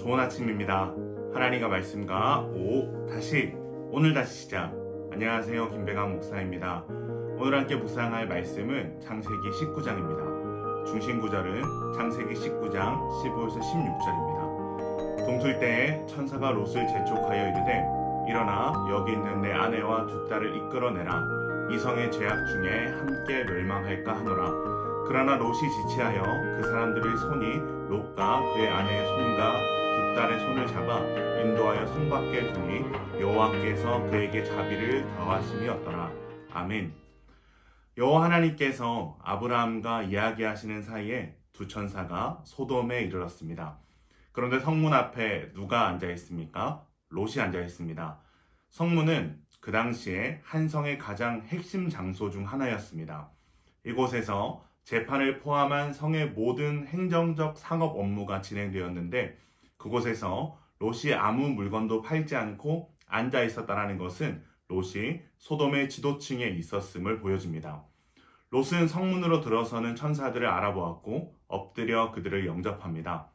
좋은 아침입니다. 하나님과 말씀과 오늘 다시 시작. 안녕하세요. 김배강 목사입니다. 오늘 함께 묵상할 말씀은 창세기 19장입니다. 중심 구절은 창세기 19장 15에서 16절입니다. 동틀 때에 천사가 롯을 재촉하여 이르되 일어나 여기 있는 내 아내와 두 딸을 이끌어내라. 이 성의 죄악 중에 함께 멸망할까 하노라. 그러나 롯이 지체하여 그 사람들의 손이 롯과 그의 아내의 손과 두 딸의 손을 잡아 인도하여 성 밖에 두니 여호와께서 그에게 자비를 더하심이었더라. 아멘. 여호와 하나님께서 아브라함과 이야기하시는 사이에 두 천사가 소돔에 이르렀습니다. 그런데 성문 앞에 누가 앉아 있습니까? 롯이 앉아 있습니다. 성문은 그 당시에 한 성의 가장 핵심 장소 중 하나였습니다. 이곳에서 재판을 포함한 성의 모든 행정적 상업 업무가 진행되었는데 그곳에서 롯이 아무 물건도 팔지 않고 앉아 있었다는 것은 롯이 소돔의 지도층에 있었음을 보여줍니다. 롯은 성문으로 들어서는 천사들을 알아보았고 엎드려 그들을 영접합니다.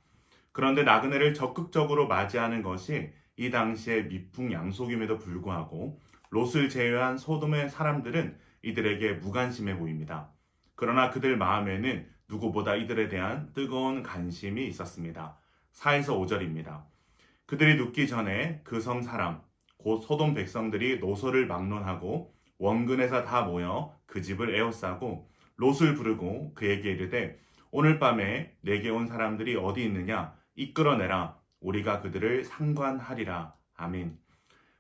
그런데 나그네를 적극적으로 맞이하는 것이 이 당시의 미풍양속임에도 불구하고 롯을 제외한 소돔의 사람들은 이들에게 무관심해 보입니다. 그러나 그들 마음에는 누구보다 이들에 대한 뜨거운 관심이 있었습니다. 4에서 5절입니다. 그들이 눕기 전에 그 성 사람, 곧 소돔 백성들이 노소를 막론하고 원근에서 다 모여 그 집을 에워싸고 롯을 부르고 그에게 이르되 오늘 밤에 내게 온 사람들이 어디 있느냐 이끌어내라 우리가 그들을 상관하리라. 아멘.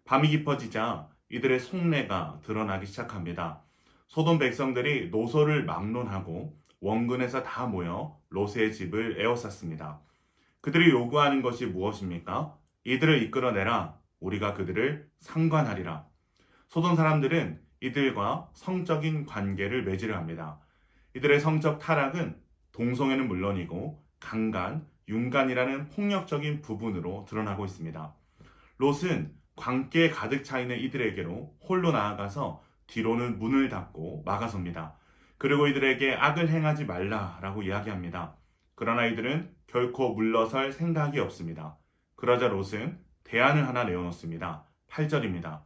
밤이 깊어지자 이들의 속내가 드러나기 시작합니다. 소돔 백성들이 노소를 막론하고 원근에서 다 모여 롯의 집을 에워쌌습니다. 그들이 요구하는 것이 무엇입니까? 이들을 이끌어내라. 우리가 그들을 상관하리라. 소돔 사람들은 이들과 성적인 관계를 맺으려 합니다. 이들의 성적 타락은 동성애는 물론이고 강간, 윤간이라는 폭력적인 부분으로 드러나고 있습니다. 롯은 광기에 가득 차 있는 이들에게로 홀로 나아가서 뒤로는 문을 닫고 막아섭니다. 그리고 이들에게 악을 행하지 말라라고 이야기합니다. 그러나 이들은 결코 물러설 생각이 없습니다. 그러자 롯은 대안을 하나 내어놓습니다. 8절입니다.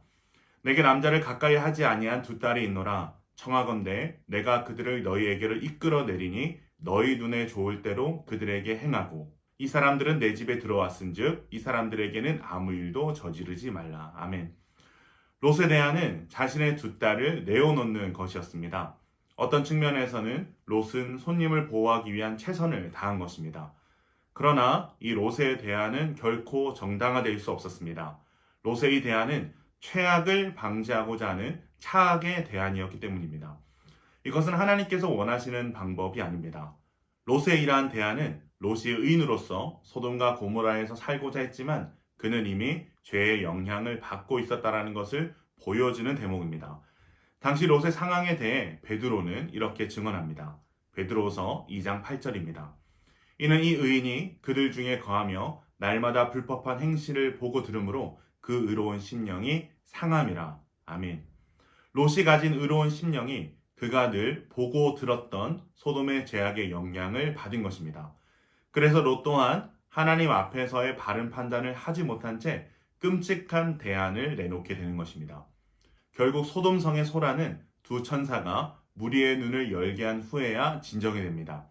내게 남자를 가까이 하지 아니한 두 딸이 있노라. 청하건대 내가 그들을 너희에게로 이끌어내리니 너희 눈에 좋을 대로 그들에게 행하고 이 사람들은 내 집에 들어왔은즉 이 사람들에게는 아무 일도 저지르지 말라. 아멘. 롯의 대안은 자신의 두 딸을 내어놓는 것이었습니다. 어떤 측면에서는 롯은 손님을 보호하기 위한 최선을 다한 것입니다. 그러나 이 롯의 대안은 결코 정당화될 수 없었습니다. 롯의 이 대안은 최악을 방지하고자 하는 차악의 대안이었기 때문입니다. 이것은 하나님께서 원하시는 방법이 아닙니다. 롯의 이러한 대안은 롯이 의인으로서 소돔과 고모라에서 살고자 했지만 그는 이미 죄의 영향을 받고 있었다는 것을 보여주는 대목입니다. 당시 롯의 상황에 대해 베드로는 이렇게 증언합니다. 베드로서 2장 8절입니다. 이는 이 의인이 그들 중에 거하며 날마다 불법한 행실을 보고 들으므로 그 의로운 심령이 상함이라. 아멘. 롯이 가진 의로운 심령이 그가 늘 보고 들었던 소돔의 죄악의 영향을 받은 것입니다. 그래서 롯 또한 하나님 앞에서의 바른 판단을 하지 못한 채 끔찍한 대안을 내놓게 되는 것입니다. 결국 소돔성의 소라는 두 천사가 무리의 눈을 열게 한 후에야 진정이 됩니다.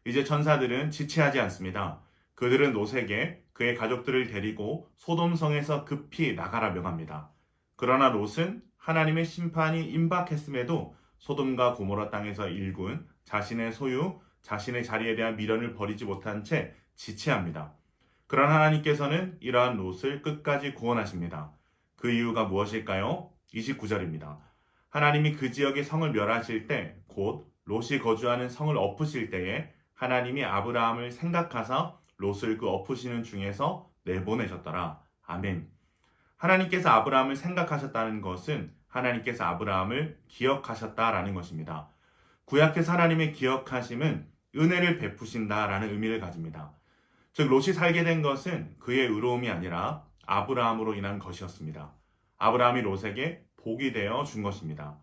이제 천사들은 지체하지 않습니다. 그들은 롯에게 그의 가족들을 데리고 소돔성에서 급히 나가라 명합니다. 그러나 롯은 하나님의 심판이 임박했음에도 소돔과 고모라 땅에서 일군 자신의 소유, 자신의 자리에 대한 미련을 버리지 못한 채 지체합니다. 그러나 하나님께서는 이러한 롯을 끝까지 구원하십니다. 그 이유가 무엇일까요? 29절입니다. 하나님이 그 지역의 성을 멸하실 때, 곧 롯이 거주하는 성을 엎으실 때에 하나님이 아브라함을 생각하사 롯을 그 엎으시는 중에서 내보내셨더라. 아멘. 하나님께서 아브라함을 생각하셨다는 것은 하나님께서 아브라함을 기억하셨다라는 것입니다. 구약에서 하나님의 기억하심은 은혜를 베푸신다라는 의미를 가집니다. 즉 롯이 살게 된 것은 그의 의로움이 아니라 아브라함으로 인한 것이었습니다. 아브라함이 롯에게 복이 되어 준 것입니다.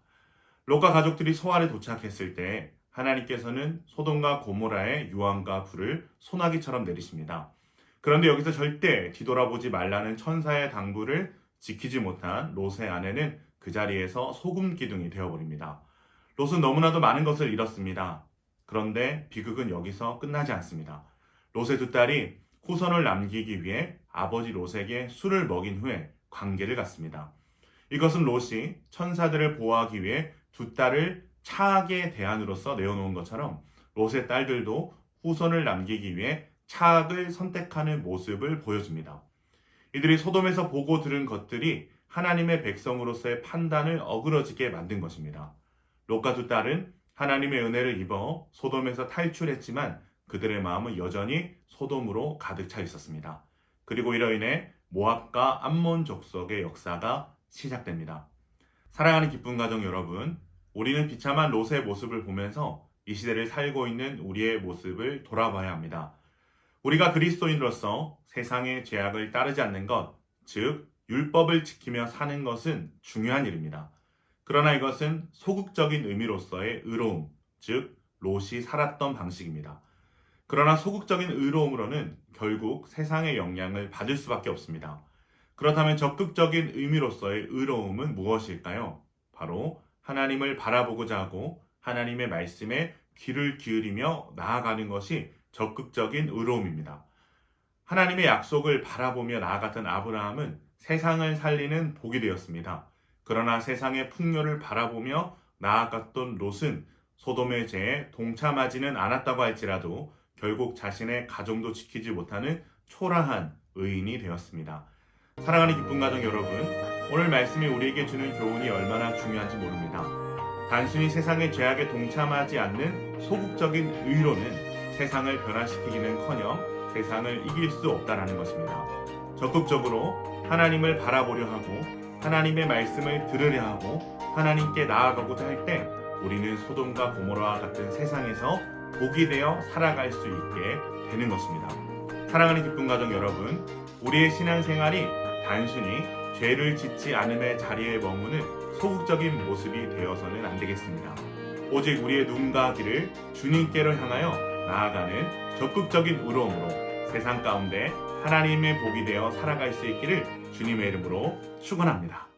롯과 가족들이 소알에 도착했을 때 하나님께서는 소돔과 고모라의 유황과 불을 소나기처럼 내리십니다. 그런데 여기서 절대 뒤돌아보지 말라는 천사의 당부를 지키지 못한 롯의 아내는 그 자리에서 소금 기둥이 되어버립니다. 롯은 너무나도 많은 것을 잃었습니다. 그런데 비극은 여기서 끝나지 않습니다. 롯의 두 딸이 후손을 남기기 위해 아버지 롯에게 술을 먹인 후에 관계를 갖습니다. 이것은 롯이 천사들을 보호하기 위해 두 딸을 차악의 대안으로서 내어놓은 것처럼 롯의 딸들도 후손을 남기기 위해 차악을 선택하는 모습을 보여줍니다. 이들이 소돔에서 보고 들은 것들이 하나님의 백성으로서의 판단을 어그러지게 만든 것입니다. 롯과 두 딸은 하나님의 은혜를 입어 소돔에서 탈출했지만 그들의 마음은 여전히 소돔으로 가득 차 있었습니다. 그리고 이로 인해 모압과 암몬 족속의 역사가 시작됩니다. 사랑하는 기쁜 가정 여러분, 우리는 비참한 롯의 모습을 보면서 이 시대를 살고 있는 우리의 모습을 돌아봐야 합니다. 우리가 그리스도인으로서 세상의 죄악을 따르지 않는 것, 즉 율법을 지키며 사는 것은 중요한 일입니다. 그러나 이것은 소극적인 의미로서의 의로움, 즉 롯이 살았던 방식입니다. 그러나 소극적인 의로움으로는 결국 세상의 영향을 받을 수밖에 없습니다. 그렇다면 적극적인 의미로서의 의로움은 무엇일까요? 바로 하나님을 바라보고자 하고 하나님의 말씀에 귀를 기울이며 나아가는 것이 적극적인 의로움입니다. 하나님의 약속을 바라보며 나아갔던 아브라함은 세상을 살리는 복이 되었습니다. 그러나 세상의 풍요를 바라보며 나아갔던 롯은 소돔의 죄에 동참하지는 않았다고 할지라도 결국 자신의 가정도 지키지 못하는 초라한 의인이 되었습니다. 사랑하는 기쁜 가정 여러분, 오늘 말씀이 우리에게 주는 교훈이 얼마나 중요한지 모릅니다. 단순히 세상의 죄악에 동참하지 않는 소극적인 의로는 세상을 변화시키기는커녕 세상을 이길 수 없다는 것입니다. 적극적으로 하나님을 바라보려 하고 하나님의 말씀을 들으려 하고 하나님께 나아가고자 할 때 우리는 소돔과 고모라와 같은 세상에서 복이 되어 살아갈 수 있게 되는 것입니다. 사랑하는 기쁜 가정 여러분, 우리의 신앙생활이 단순히 죄를 짓지 않음의 자리에 머무는 소극적인 모습이 되어서는 안 되겠습니다. 오직 우리의 눈과 귀를 주님께로 향하여 나아가는 적극적인 의로움으로 세상 가운데 하나님의 복이 되어 살아갈 수 있기를 주님의 이름으로 축원합니다.